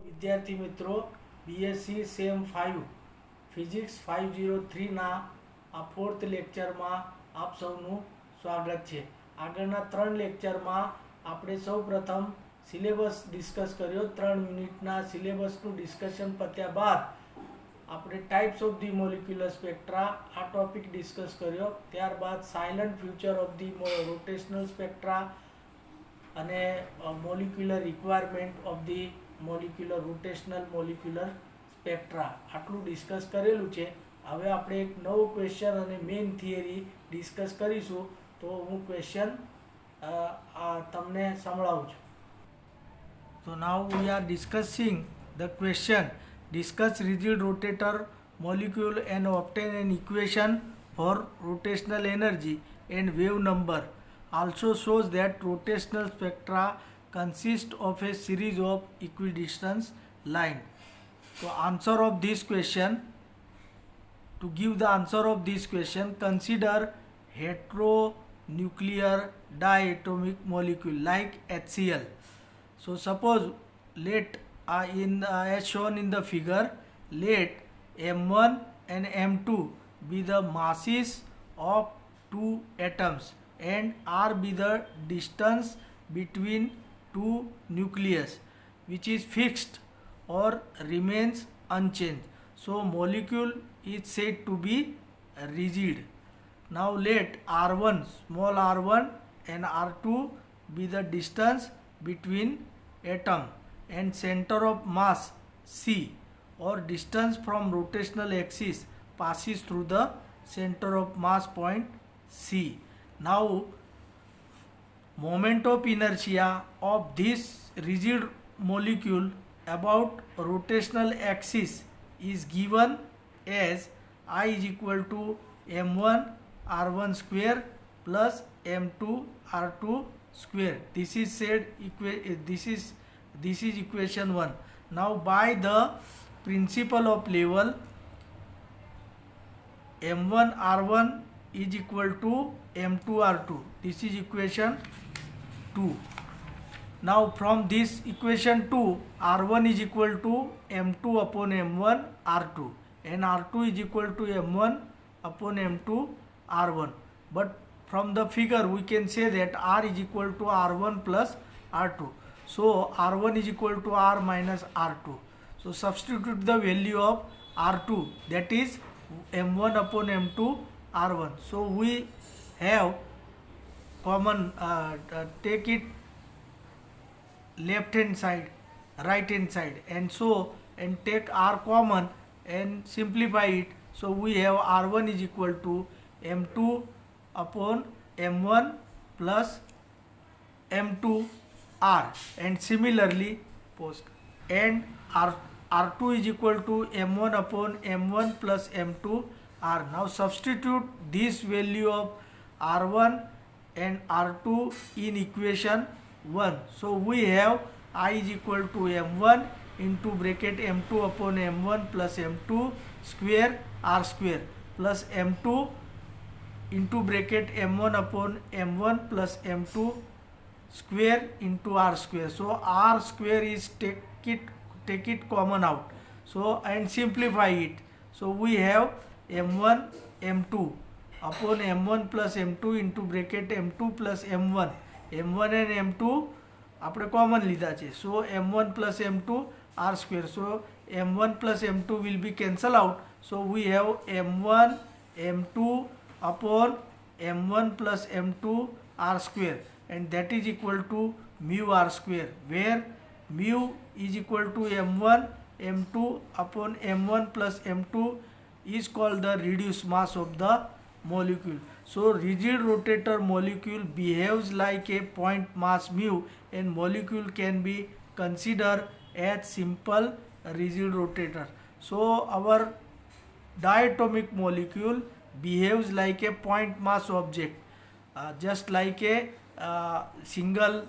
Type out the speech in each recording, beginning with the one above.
વિદ્યાર્થી મિત્રો BSc same 5 physics 503ના આ ફોર્થ લેક્ચરમાં આપ સૌનું સ્વાગત છે. આગળના 3 લેક્ચરમાં આપણે સૌ પ્રથમ સિલેબસ ડિસ્કસ કર્યો. 3 યુનિટના સિલેબસનું ડિસ્કશન પત્યા બાદ આપણે types of the molecular spectra આ ટોપિક ડિસ્કસ કર્યો. ત્યારબાદ salient feature of the rotational spectra અને molecular requirement of the molecular rotational molecular spectra આટલું ડિસ્કસ કરેલું છે. હવે આપણે એક નવો ક્વેશ્ચન અને મેઇન થિયરી ડિસ્કસ કરીશું. તો હું ક્વેશ્ચન તમને સંભળાવું છું. So now we are discussing the question. Discuss rigid rotator molecule and obtain an equation for rotational energy and wave number. Also shows that rotational spectra consist of a series of equidistant line. So answer of this question, to give the answer of this question, consider heteronuclear diatomic molecule like HCl. So suppose let as shown in the figure, let M1 and M2 be the masses of two atoms and R be the distance between two nucleus which is fixed or remains unchanged. So molecule is said to be rigid. Now let R1, small r1 and R2 be the distance between atom and center of mass C or distance from rotational axis passes through the center of mass point C. Now moment of inertia of this rigid molecule about rotational axis is given as I is equal to m1 r1 square plus m2 r2 square. This is equation 1. Now by the principle of level, m1 r1 is equal to m2 r2. This is equation 2. Now from this equation 2, r1 is equal to m2 upon m1 r2 and r2 is equal to m1 upon m2 r1. But from the figure we can say that r is equal to r1 plus r2. So r1 is equal to r minus r2. So substitute the value of r2, that is m1 upon m2 r1. So we have common, take it left hand side, right hand side, and take r common and simplify it. So we have r1 is equal to m2 upon m1 plus m2 r, and similarly and r2 is equal to m1 upon m1 plus m2 r. Now substitute this value of r1 and r2 in equation 1. So we have I is equal to m1 into bracket m2 upon m1 plus m2 square r square plus m2 into bracket m1 upon m1 plus m2 square into r square. So r square is take it common out, so and simplify it. So we have m1 m2 upon m1 plus m2 into bracket m2 plus m1 and m2 આપણે common લીધા છે. So m1 plus m2 r square. So m1 plus m2 will be cancel out. So we have m1 m2 upon m1 plus m2 r square, and that is equal to mu r square, where mu is equal to m1 m2 upon m1 plus m2 is called the reduced mass of the molecule. So rigid rotator molecule behaves like a point mass mu, and molecule can be considered as simple rigid rotator. So our diatomic molecule behaves like a point mass object, just like a single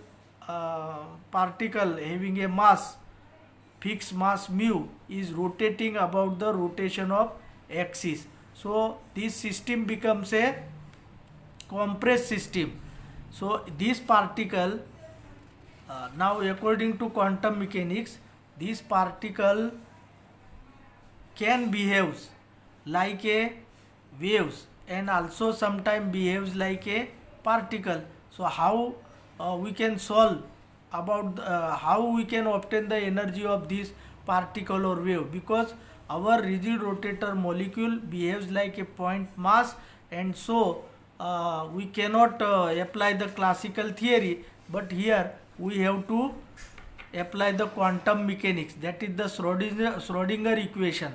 particle having a mass, fixed mass mu, is rotating about the rotation of axis. So this system becomes a compressed system. So this particle, now according to quantum mechanics, this particle can behaves like a waves and also sometimes behaves like a particle. So how we can solve about how we can obtain the energy of this particle or wave, because our rigid rotator molecule behaves like a point mass, and so we cannot apply the classical theory, but here we have to apply the quantum mechanics, that is the Schrodinger equation.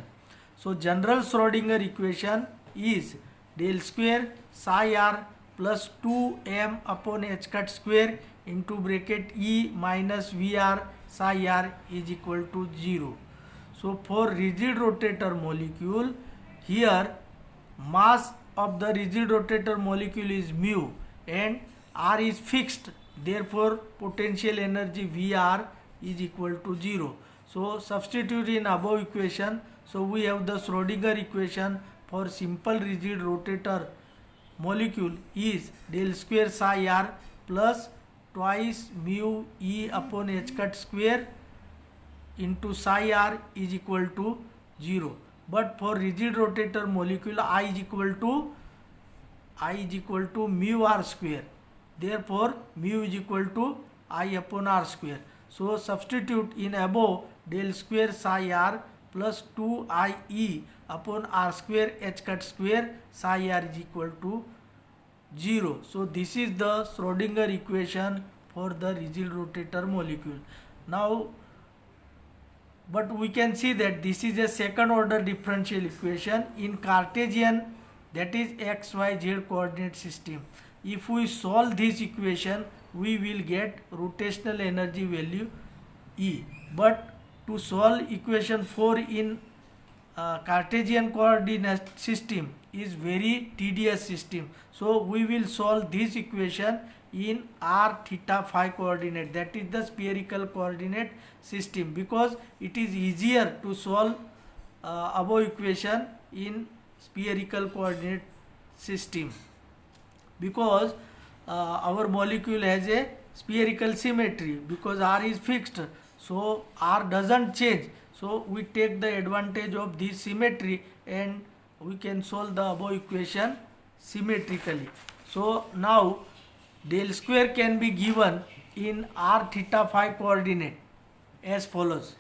So general Schrodinger equation is del square psi r plus 2m upon h cut square into bracket E minus Vr psi r is equal to 0. So for rigid rotator molecule, here mass of the rigid rotator molecule is mu and r is fixed, therefore potential energy Vr is equal to 0. So substitute in above equation. So we have the Schrodinger equation for simple rigid rotator molecule is del square psi r plus twice mu E upon h cut square into psi r is equal to 0. But for rigid rotator molecule, I is equal to mu r square. Therefore mu is equal to I upon r square. So substitute in above del square psi r plus 2 IE upon r square h cut square psi r is equal to 0. So this is the Schrodinger equation for the rigid rotator molecule. Now, but we can see that this is a second order differential equation in Cartesian, that is x, y, z coordinate system. If we solve this equation, we will get rotational energy value E. But to solve equation 4 in Cartesian coordinate system is very tedious system. So we will solve this equation in r theta phi coordinate, that is the spherical coordinate system, because it is easier to solve above equation in spherical coordinate system, because our molecule has a spherical symmetry, because r is fixed, so r doesn't change. So we take the advantage of this symmetry and we can solve the above equation symmetrically. So now del square can be given in r theta phi coordinate as follows.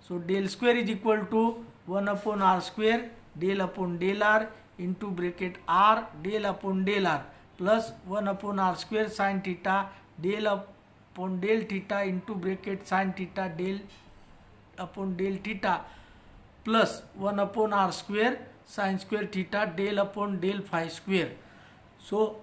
So del square is equal to 1 upon r square del upon del r into bracket r del upon del r plus 1 upon r square sin theta del upon del theta into bracket sin theta del upon del theta plus 1 upon r square sin square theta del upon del phi square. So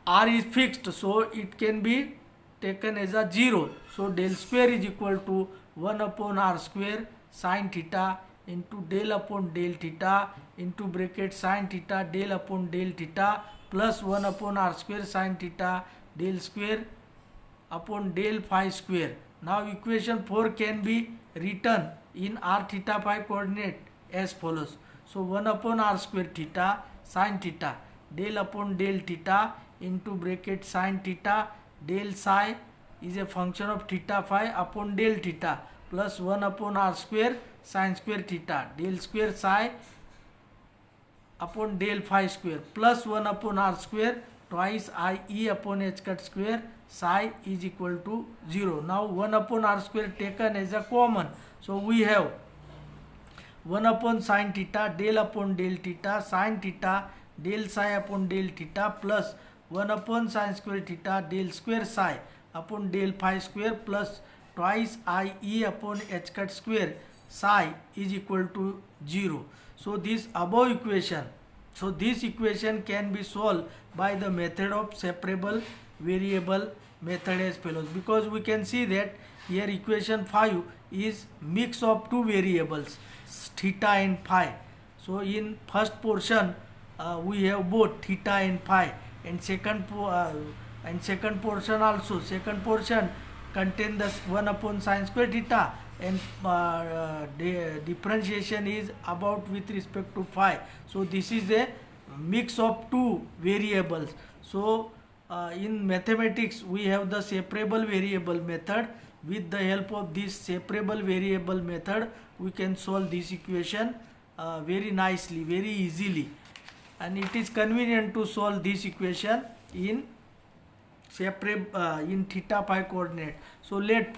r is fixed, so it can be taken as a 0. So del square is equal to 1 upon r square sin theta into del upon del theta into bracket sin theta del upon del theta plus 1 upon r square sin theta del square upon del phi square. Now equation 4 can be written in r theta phi coordinate as follows. So 1 upon r square theta sin theta del upon del theta into bracket sin theta del psi is a function of theta phi upon del theta plus 1 upon r square sin square theta del square psi upon del phi square plus 1 upon r square twice IE upon h cut square psi is equal to 0. Now 1 upon r square taken as a common. So we have 1 upon sin theta del upon del theta sin theta del psi upon del theta plus 1 upon sin square theta del square psi upon del phi square plus twice IE upon h cut square psi is equal to 0. So this above equation, so this equation can be solved by the method of separable variable method as follows, because we can see that here equation 5 is mix of two variables theta and phi. So in first portion we have both theta and phi, and second portion also, second portion contain the 1 upon sin square theta, and differentiation is about with respect to phi. So this is a mix of two variables. So in mathematics we have the separable variable method. with the help of this separable variable method we can solve this equation very nicely, very easily, and it is convenient to solve this equation in separate in theta phi coordinate. So let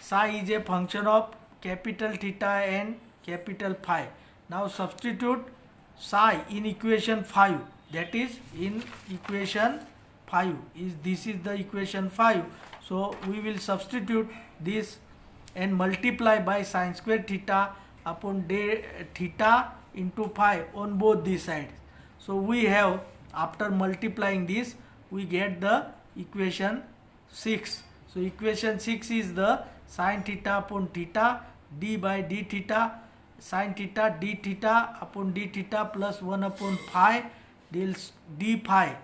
psi is a function of capital theta and capital phi. Now substitute psi in equation 5, that is in equation 5 this is the equation 5. So we will substitute this and multiply by sin square theta upon theta into phi on both these sides. So we have, after multiplying this, we get the equation 6. So equation 6 is the sin theta upon theta d by d theta sin theta d theta upon d theta plus 1 upon phi del d phi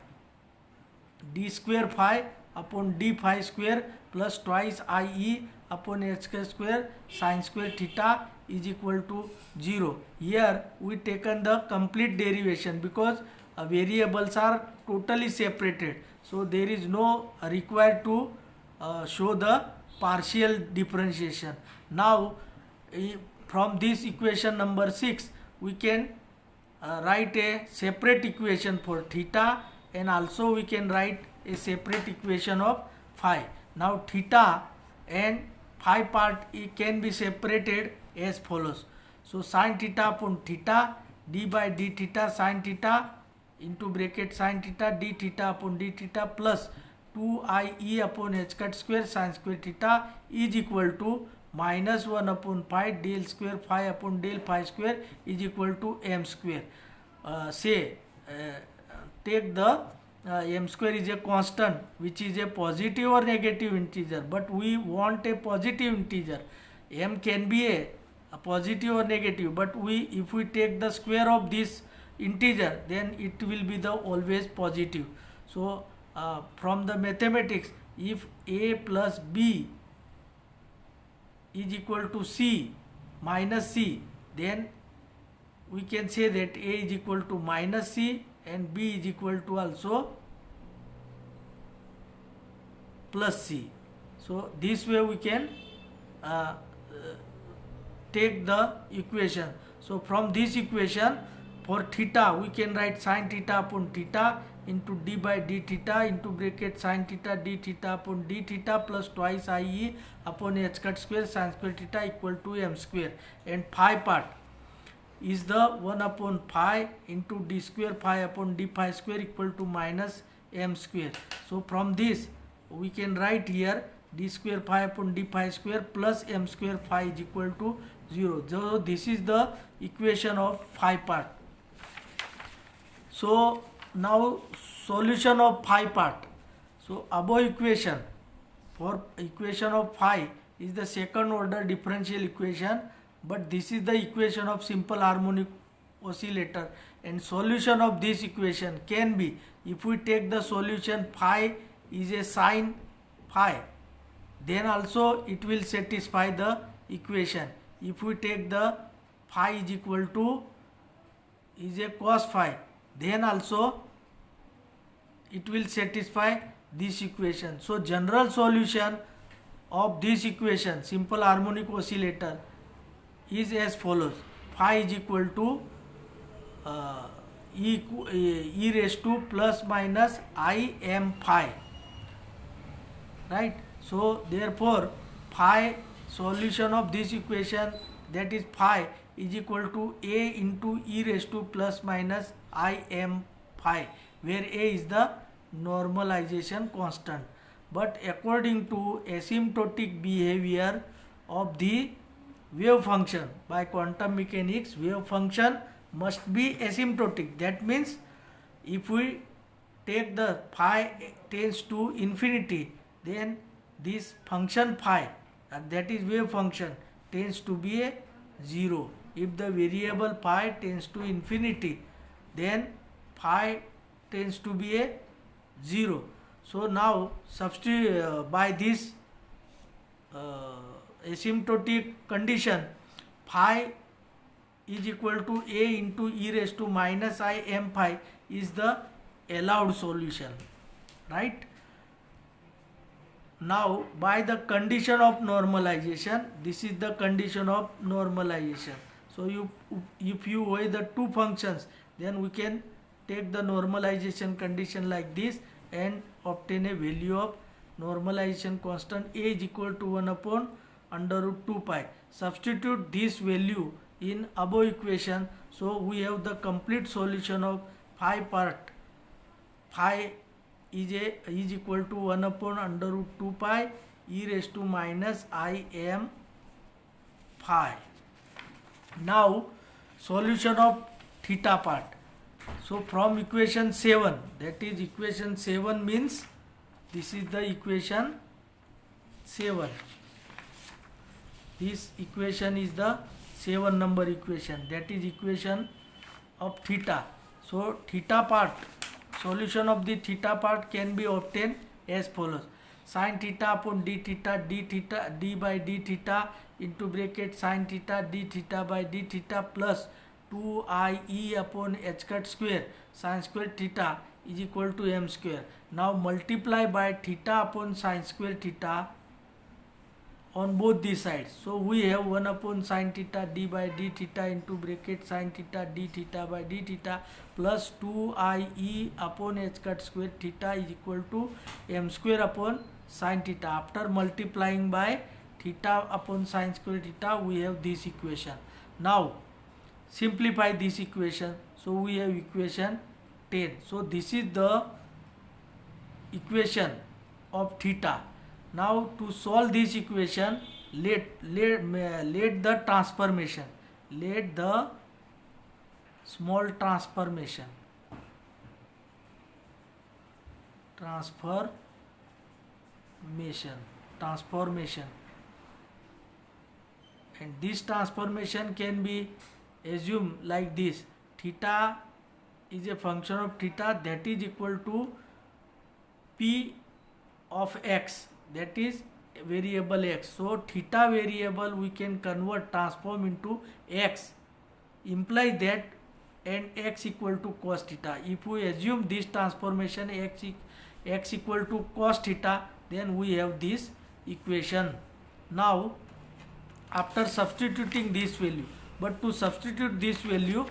d square phi upon d phi square plus twice ie upon h square sin square theta is equal to 0. Here we taken the complete derivation because variables are totally separated, so there is no required to show the partial differentiation. Now from this equation number 6 we can write a separate equation for theta, and also we can write a separate equation of phi. Now theta and phi part can be separated as follows. So sin theta upon theta d by d theta sin theta into bracket sin theta d theta upon d theta plus 2ie upon h cut square sin square theta is equal to minus 1 upon pi del square phi upon del phi square is equal to m square. Take the m square is a constant which is a positive or negative integer, but we want a positive integer. M can be a positive or negative, but if we take the square of this integer then it will be the always positive. So from the mathematics, if a plus b is equal to c minus c, then we can say that a is equal to minus c and b is equal to also plus c. So this way we can take the equation. So from this equation for theta we can write sin theta upon theta into d by d theta into bracket sin theta d theta upon d theta plus twice ie upon h cut square sin square theta equal to m square, and phi part is the 1 upon phi into d square phi upon d phi square equal to minus m square. So from this we can write here d square phi upon d phi square plus m square phi is equal to 0. So this is the equation of phi part. So now solution of phi part. So above equation for equation of phi is the second order differential equation, but this is the equation of simple harmonic oscillator, and solution of this equation can be, if we take the solution phi is a sin phi, then also it will satisfy the equation. If we take the phi is equal to is a cos phi, then also it will satisfy this equation. So general solution of this equation simple harmonic oscillator is as follows: phi is equal to e raised to plus minus I m phi, right? So therefore phi solution of this equation, that is phi is equal to a into e raised to plus minus I m phi, where a is the normalization constant. But according to asymptotic behavior of the wave function by quantum mechanics, wave function must be asymptotic. That means if we take the phi tends to infinity, then this function phi, that is wave function, tends to be a 0. If the variable phi tends to infinity, then phi tends to be a 0. So now substitute by this asymptotic condition, phi is equal to a into e raised to minus I m phi is the allowed solution, right? now by the condition of normalization, this is the condition of normalization. So if you weigh the two functions, then we can take the normalization condition like this and obtain a value of normalization constant a is equal to 1 upon under root 2 pi. Substitute this value in above equation, so we have the complete solution of phi part. Phi is equal to 1 upon under root 2 pi e raised to minus I m phi. Now solution of theta part. So from equation 7, that is equation 7 means this is the equation 7. This equation is the 7 number equation, that is equation of theta. So theta part, solution of the theta part can be obtained as follows: sin theta upon d theta d by d theta into bracket sin theta d theta by d theta plus 2ie upon h cut square sin square theta is equal to m square. Now multiply by theta upon sin square theta on both these sides. So we have 1 upon sin theta d by d theta into bracket sin theta d theta by d theta plus 2ie upon h cut square theta is equal to m square upon sin theta. After multiplying by theta upon sin square theta, we have this equation. Now simplify this equation, so we have equation 10. So this is the equation of theta. Now to solve this equation, let the transformation, let the small transformation and this transformation can be assumed like this: theta is a function of theta, that is equal to p of x, that is variable x. So theta variable we can convert, transform into x, implies that, and x equal to cos theta. If we assume this transformation x equal to cos theta, then we have this equation. Now after substituting this value, but to substitute this value,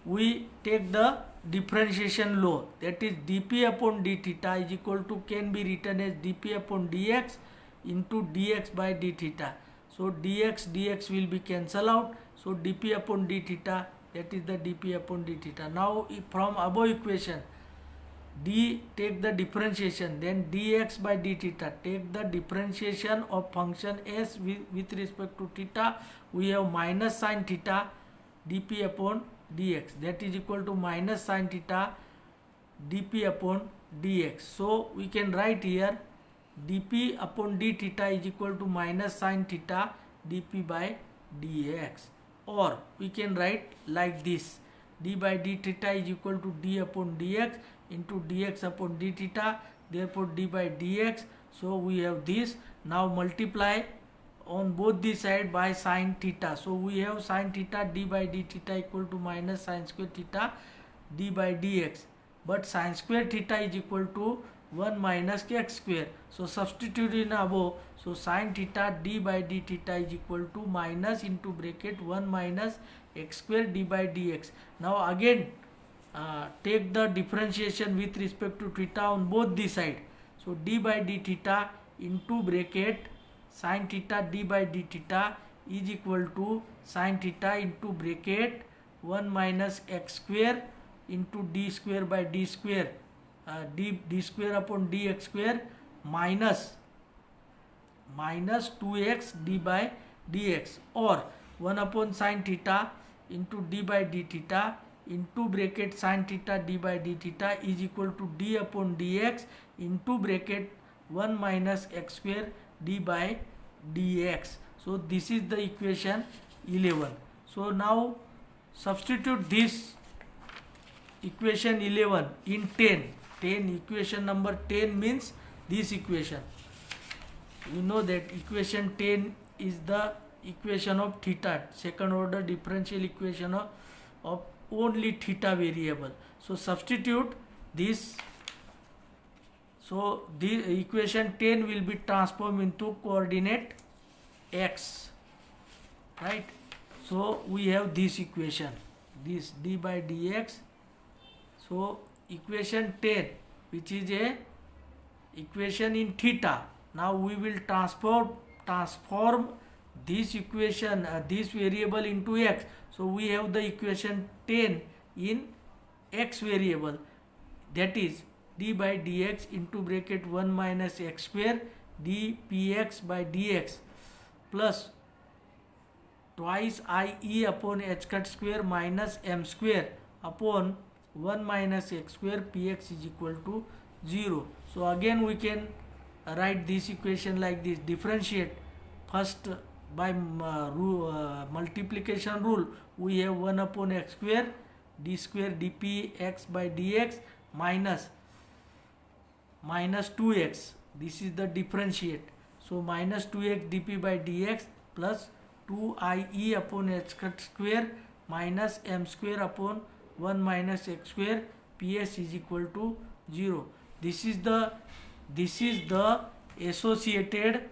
we take the differentiation law, that is dp upon d theta is equal to, can be written as dp upon dx into dx by d theta. So dx will be cancelled out, so dp upon d theta, that is the dp upon d theta. Now from above equation, d take the differentiation, then dx by d theta, take the differentiation of function s with respect to theta, we have minus sin theta dp upon dx, that is equal to minus sin theta dp upon dx. So we can write here dp upon d theta is equal to minus sin theta dp by dx, or we can write like this: d by d theta is equal to d upon dx into dx upon d theta, therefore d by dx. So we have this. Now multiply on both the side by sin theta. So we have sin theta d by d theta equal to minus sin square theta d by dx, but sin square theta is equal to 1 minus x square. So substitute in above. So sin theta d by d theta is equal to minus into bracket 1 minus x square d by dx. Now again take the differentiation with respect to theta on both the side. So d by d theta into bracket sin theta d by d theta is equal to sin theta into bracket 1 minus x square into d square by d square, d square upon dx square minus 2x d by dx, or 1 upon sin theta into d by d theta into bracket sin theta d by d theta is equal to d upon dx into bracket 1 minus x square d by dx. So this is the equation 11. So now substitute this equation 11 in 10. Equation number 10 means this equation. You know that equation 10 is the equation of theta, second order differential equation of only theta variable. So substitute this So the equation 10 will be transformed into coordinate x, right? So we have this equation, this d by dx. So equation 10, which is a equation in theta. Now we will transform this equation, this variable into x. So we have the equation 10 in x variable, that is d by dx into bracket 1 minus x square dpx by dx plus twice IE upon h cut square minus m square upon 1 minus x square px is equal to 0. So again we can write this equation like this. Differentiate first by multiplication rule. We have 1 upon x square d square dpx by dx minus 2x. This is the differentiate. So minus 2x dp by dx plus 2IE upon h cut square minus m square upon 1 minus x square ps is equal to 0. This is the associated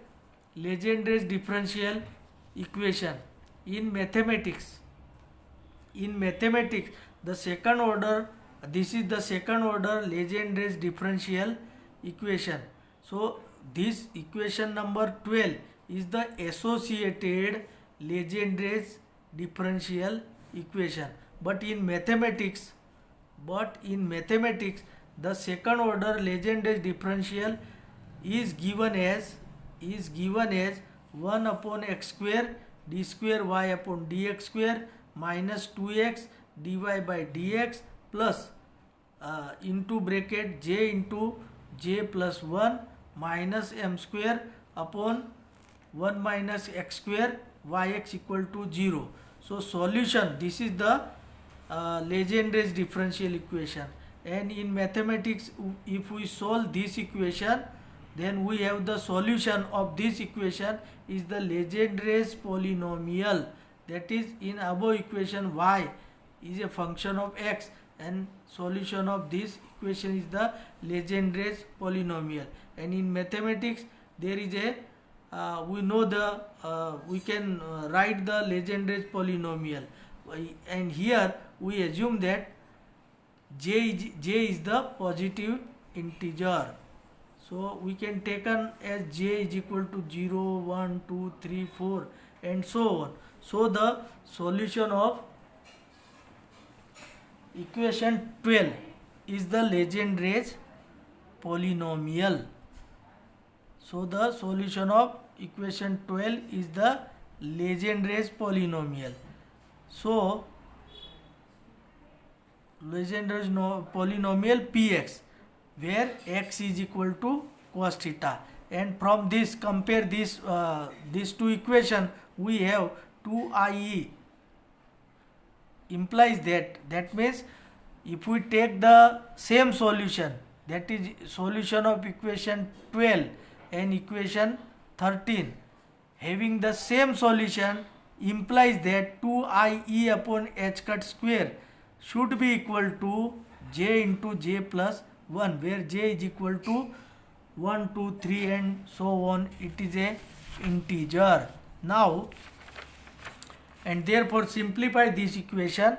Legendre's differential equation. In mathematics, the second order, this is the second order Legendre's differential equation. So this equation number 12 is the associated Legendre's differential equation. But in mathematics, the second order Legendre's differential is given as 1 upon x square d square y upon dx square minus 2x dy by dx plus into bracket j into j plus 1 minus m square upon 1 minus x square yx equal to 0. So solution, this is the Legendre's differential equation. And in mathematics, if we solve this equation, then we have the solution of this equation is the Legendre's polynomial. That is, in above equation y is a function of x, and solution of this equation is the Legendre's polynomial. And in mathematics there is a we know the we can write the Legendre's polynomial, and here we assume that j is the positive integer. So we can take on as j is equal to 0, 1, 2, 3, 4 and so on. So the solution of equation 12 is the Legendre's polynomial. So the solution of equation 12 is the Legendre's polynomial. So Legendre's polynomial px, where x is equal to cos theta, and from this compare this these two equation, we have 2IE implies that means if we take the same solution, that is solution of equation 12 and equation 13 having the same solution, implies that 2IE upon h cut square should be equal to j into j plus 1, where j is equal to 1, 2, 3 and so on. It is a integer. Now, and therefore simplify this equation,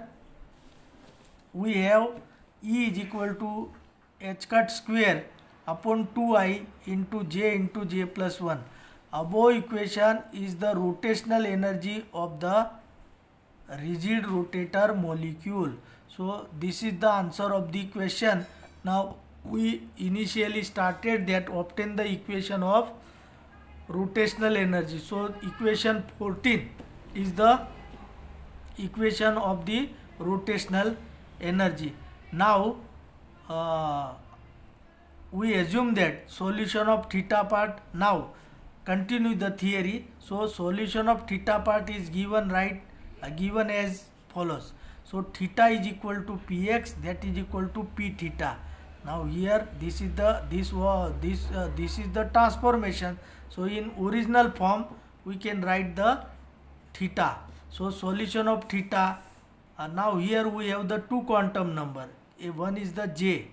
we have E is equal to h cut square upon 2I into j plus 1. Above equation is the rotational energy of the rigid rotator molecule. So this is the answer of the question. Now we initially started that obtain the equation of rotational energy. So equation 14 is the equation of the rotational energy. Now we assume that solution of theta part. Now continue the theory. So solution of theta part is given given as follows. So theta is equal to px, that is equal to p theta. Now here this is the this is the transformation. So in original form we can write the theta. So solution of theta, now here we have the two quantum number. One is the j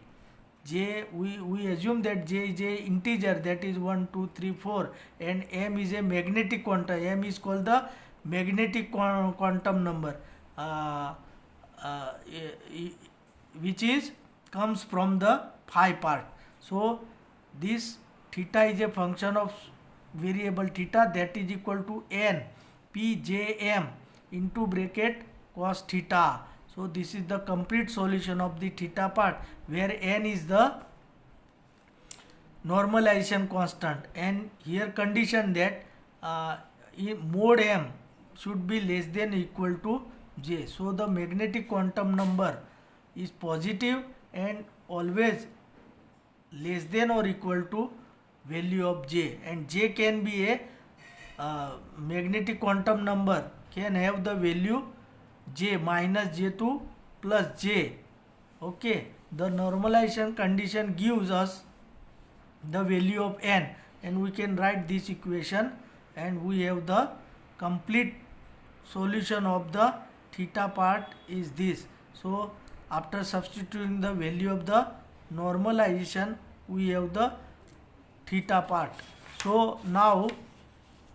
j, we assume that j is a integer, that is 1 2 3 4, and m is a magnetic quantum. M is called the magnetic quantum number, uh, uh, which is comes from the phi part. So this theta is a function of variable theta, that is equal to n p j m into bracket cos theta. So this is the complete solution of the theta part, where n is the normalization constant, and here condition that mod m should be less than or equal to j. So the magnetic quantum number is positive and always less than or equal to value of j, and j can be a magnetic quantum number can have the value j minus j2 plus j. Okay, the normalization condition gives us the value of n, and we can write this equation, and we have the complete solution of the theta part is this. So after substituting the value of the normalization, we have the theta part. So now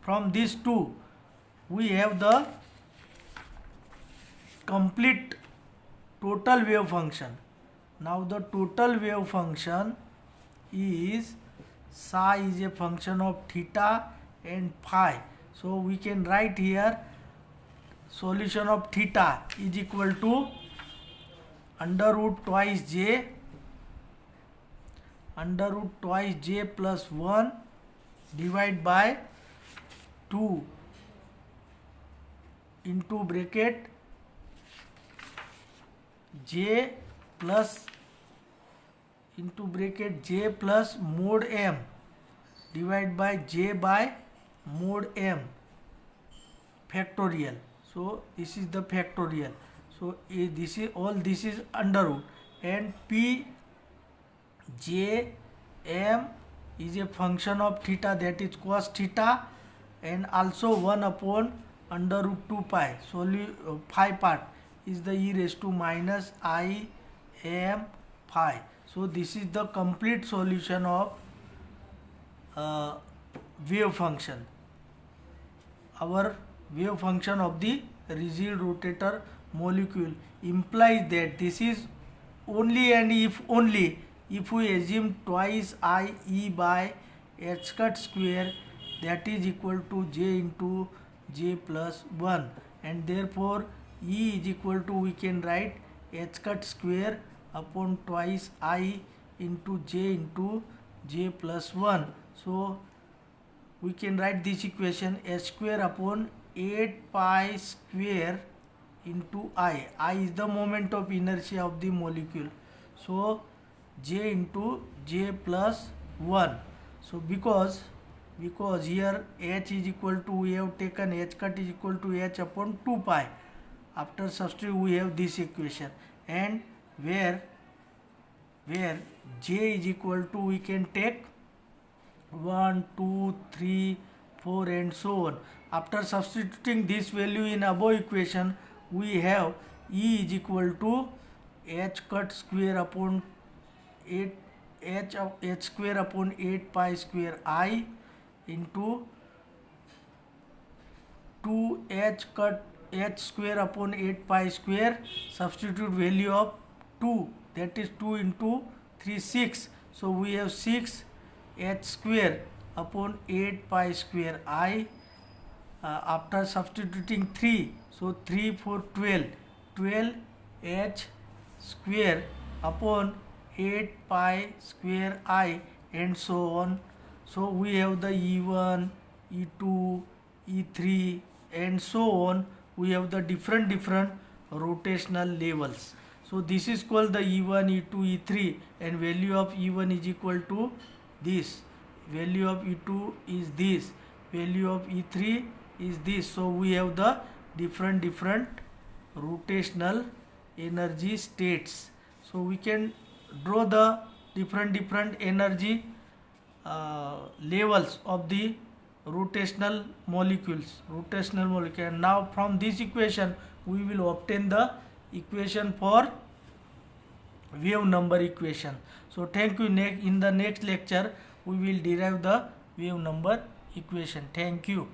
from these two we have the complete total wave function. Now the total wave function is psi is a function of theta and phi. So we can write here solution of theta is equal to under root twice j plus 1 divided by 2 into bracket j plus mod m divided by j by mod m factorial. So this is the factorial. So this is under root, and p j m is a function of theta, that is cos theta, and also 1 upon under root 2 pi. So phi part is the e raised to minus I m phi. So this is the complete solution of wave function. Our wave function of the rigid rotator molecule implies that this is only and if we assume twice I e by h cut square, that is equal to j into j plus 1, and therefore e is equal to, we can write h cut square upon twice I into j plus 1. So we can write this equation h square upon 8 pi square into I. I is the moment of inertia of the molecule. So j into j plus 1. So because here h is equal to, we have taken h cut is equal to h upon 2 pi. After substitute we have this equation, and where j is equal to, we can take 1 2 3 4 and so on. After substituting this value in above equation, we have E is equal to h cut square upon 8 h square upon 8 pi square I into 2h cut h square upon 8 pi square, substitute value of 2, that is 2 into 3 6. So we have 6 h square upon 8 pi square I. After substituting 3, so 3 4 12 h square upon 8 pi square I, and so on. So we have the E1, E2, E3 and so on. We have the different rotational levels. So this is called the E1, E2, E3, and value of E1 is equal to this, value of E2 is this, value of E3 is this. So we have the different rotational energy states. So we can draw the different energy levels of the rotational molecules. And now from this equation we will obtain the equation for wave number equation. So thank you. In the next lecture we will derive the wave number equation. Thank you.